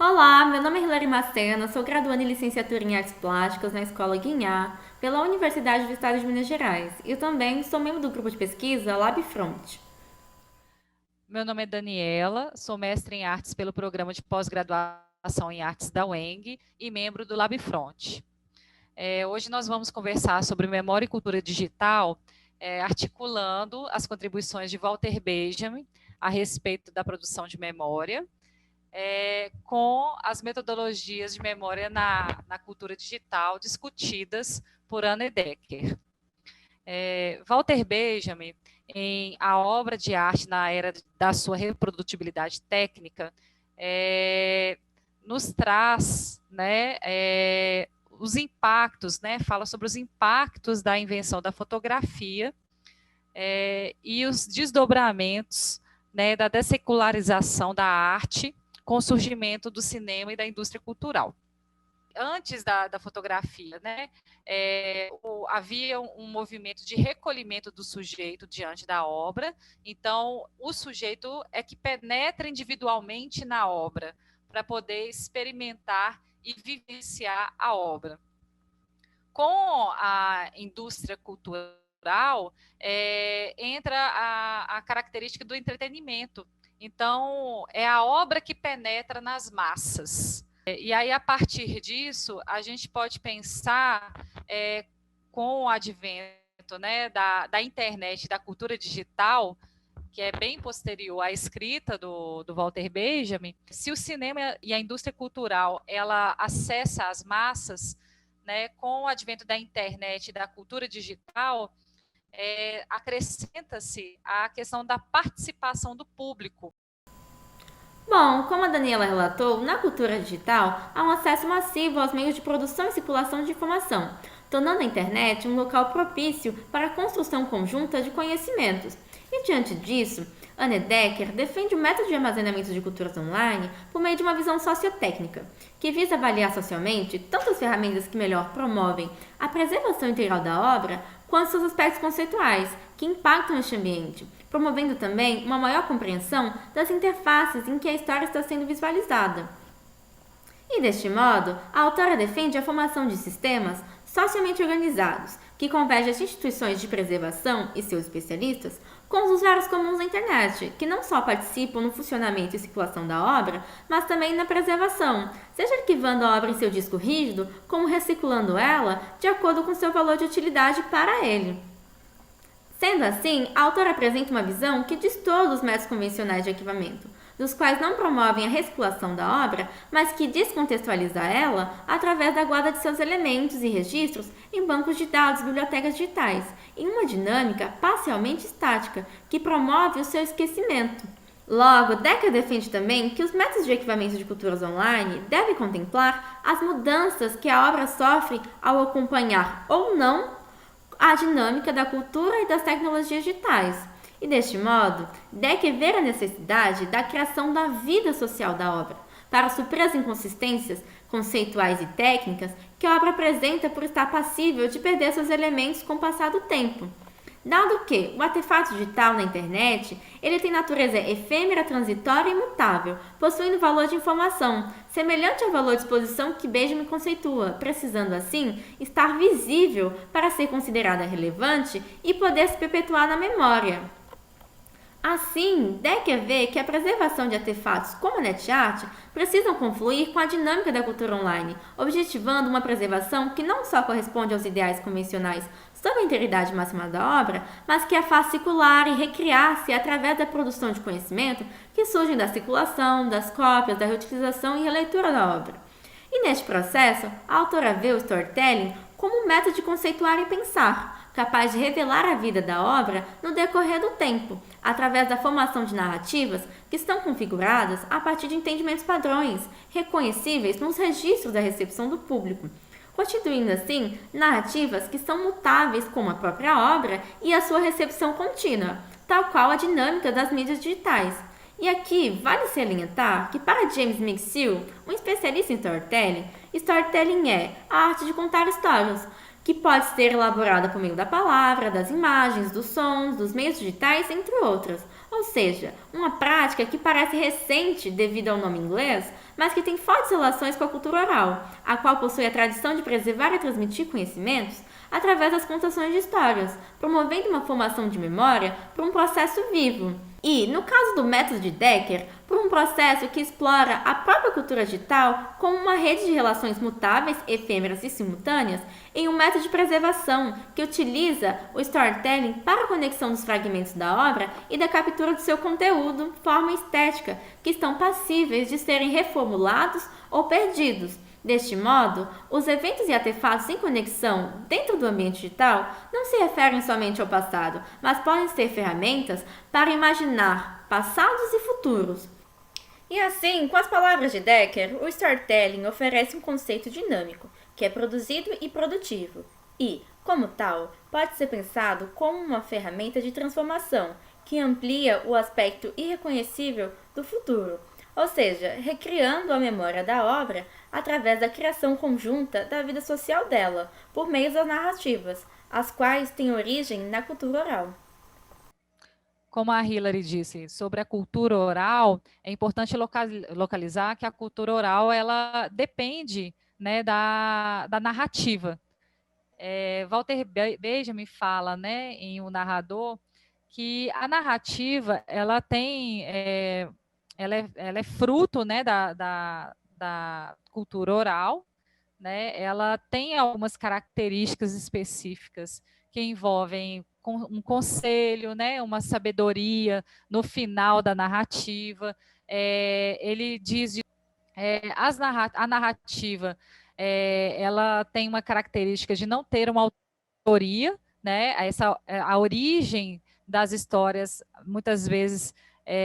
Olá, meu nome é Hilary Macena, sou graduanda em licenciatura em Artes Plásticas na Escola Guinhá, pela Universidade do Estado de Minas Gerais, e eu também sou membro do grupo de pesquisa LabFront. Meu nome é Daniela, sou mestre em artes pelo programa de pós-graduação em artes da UENG e membro do LabFront. Hoje nós vamos conversar sobre memória e cultura digital, articulando as contribuições de Walter Benjamin a respeito da produção de memória, com as metodologias de memória na cultura digital discutidas por Anne Decker. Walter Benjamin, em A Obra de Arte na Era da Sua Reprodutibilidade Técnica, nos traz, né, os impactos, né, fala sobre os impactos da invenção da fotografia e os desdobramentos, né, da dessecularização da arte com o surgimento do cinema e da indústria cultural. Antes da fotografia, né, havia um movimento de recolhimento do sujeito diante da obra, então o sujeito é que penetra individualmente na obra para poder experimentar e vivenciar a obra. Com a indústria cultural, entra a característica do entretenimento, então é a obra que penetra nas massas. E aí, a partir disso, a gente pode pensar com o advento, né, da internet, da cultura digital, que é bem posterior à escrita do Walter Benjamin, se o cinema e a indústria cultural ela acessa as massas, né, com o advento da internet e da cultura digital, acrescenta-se a questão da participação do público. Bom, como a Daniela relatou, na cultura digital há um acesso massivo aos meios de produção e circulação de informação, tornando a internet um local propício para a construção conjunta de conhecimentos. E diante disso, Anne Decker defende o método de armazenamento de culturas online por meio de uma visão sociotécnica, que visa avaliar socialmente tanto as ferramentas que melhor promovem a preservação integral da obra, quanto seus aspectos conceituais, que impactam este ambiente, promovendo também uma maior compreensão das interfaces em que a história está sendo visualizada. E deste modo, a autora defende a formação de sistemas socialmente organizados, que convergem as instituições de preservação e seus especialistas com os usuários comuns da internet, que não só participam no funcionamento e circulação da obra, mas também na preservação, seja arquivando a obra em seu disco rígido, como reciclando ela de acordo com seu valor de utilidade para ele. Sendo assim, a autora apresenta uma visão que destoa dos métodos convencionais de arquivamento, dos quais não promovem a reciclação da obra, mas que descontextualiza ela através da guarda de seus elementos e registros em bancos de dados e bibliotecas digitais, em uma dinâmica parcialmente estática que promove o seu esquecimento. Logo, Decker defende também que os métodos de arquivamento de culturas online devem contemplar as mudanças que a obra sofre ao acompanhar ou não a dinâmica da cultura e das tecnologias digitais. E deste modo, Decker vê a necessidade da criação da vida social da obra, para suprir as inconsistências conceituais e técnicas que a obra apresenta por estar passível de perder seus elementos com o passar do tempo. Dado que o artefato digital na internet, ele tem natureza efêmera, transitória e imutável, possuindo valor de informação, semelhante ao valor de exposição que Benjamin conceitua, precisando assim estar visível para ser considerada relevante e poder se perpetuar na memória. Assim, Decker vê que a preservação de artefatos como a NetArt precisam confluir com a dinâmica da cultura online, objetivando uma preservação que não só corresponde aos ideais convencionais sobre a integridade máxima da obra, mas que a faz circular e recriar-se através da produção de conhecimento que surgem da circulação, das cópias, da reutilização e releitura da obra. E neste processo, a autora vê o storytelling como um método de conceituar e pensar, capaz de revelar a vida da obra no decorrer do tempo, através da formação de narrativas que estão configuradas a partir de entendimentos padrões, reconhecíveis nos registros da recepção do público, constituindo assim narrativas que são mutáveis como a própria obra e a sua recepção contínua, tal qual a dinâmica das mídias digitais. E aqui vale salientar que para James McSill, um especialista em storytelling, storytelling é a arte de contar histórias, que pode ser elaborada por meio da palavra, das imagens, dos sons, dos meios digitais, entre outras. ou seja, uma prática que parece recente devido ao nome inglês, mas que tem fortes relações com a cultura oral, a qual possui a tradição de preservar e transmitir conhecimentos através das contações de histórias, promovendo uma formação de memória por um processo vivo. E, no caso do método de Decker, por um processo que explora a própria cultura digital como uma rede de relações mutáveis, efêmeras e simultâneas, em um método de preservação que utiliza o storytelling para a conexão dos fragmentos da obra e da captura do seu conteúdo, forma e estética, que estão passíveis de serem reformulados ou perdidos. Deste modo, os eventos e artefatos em conexão dentro do ambiente digital não se referem somente ao passado, mas podem ser ferramentas para imaginar passados e futuros. E assim, com as palavras de Decker, o storytelling oferece um conceito dinâmico, que é produzido e produtivo, e, como tal, pode ser pensado como uma ferramenta de transformação que amplia o aspecto irreconhecível do futuro, ou seja, recriando a memória da obra através da criação conjunta da vida social dela, por meio das narrativas, as quais têm origem na cultura oral. Como a Hilary disse, sobre a cultura oral, é importante localizar que a cultura oral ela depende, né, da narrativa. Walter Benjamin fala, né, em O Narrador, que a narrativa ela tem, ela é fruto, né, da cultura oral, né? Ela tem algumas características específicas que envolvem um conselho, né, uma sabedoria no final da narrativa. Ele diz a narrativa ela tem uma característica de não ter uma autoria, né? A origem das histórias muitas vezes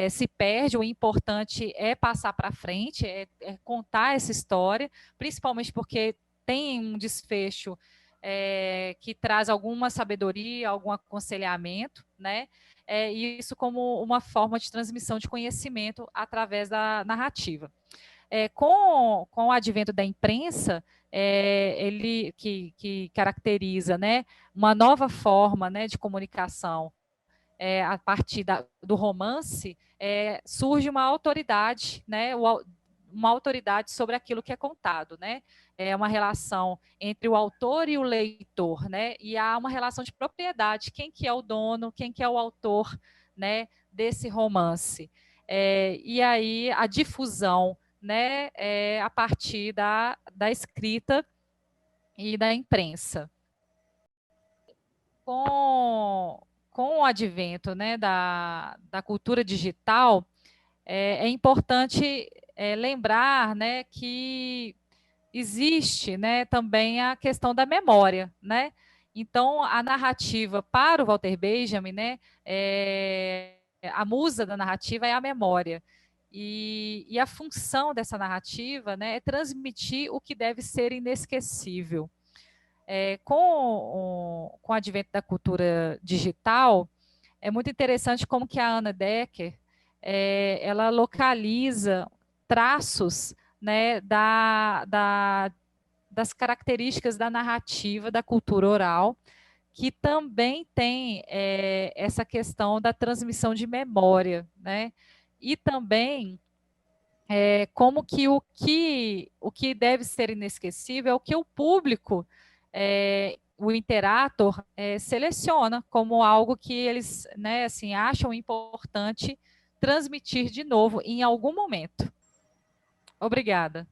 se perde, o importante é passar para frente, é contar essa história, principalmente porque tem um desfecho que traz alguma sabedoria, algum aconselhamento, né? E isso como uma forma de transmissão de conhecimento através da narrativa. Com o advento da imprensa, ele que caracteriza, né, uma nova forma, né, de comunicação a partir do romance, surge uma autoridade, né, uma autoridade sobre aquilo que é contado, né? É uma relação entre o autor e o leitor, né? E há uma relação de propriedade, quem que é o dono, quem que é o autor, né, desse romance. E aí a difusão, né, a partir da escrita e da imprensa. Com o advento, né, da cultura digital, é importante lembrar, né, que existe, né, também a questão da memória, né? Então, a narrativa para o Walter Benjamin, né, a musa da narrativa é a memória. E a função dessa narrativa, né, é transmitir o que deve ser inesquecível. Com o advento da cultura digital, é muito interessante como que a Anna Decker ela localiza traços, né, das características da narrativa da cultura oral, que também tem essa questão da transmissão de memória, né? E também como que o que deve ser inesquecível é o que o público, o interator, seleciona como algo que eles, né, assim, acham importante transmitir de novo em algum momento. Obrigada.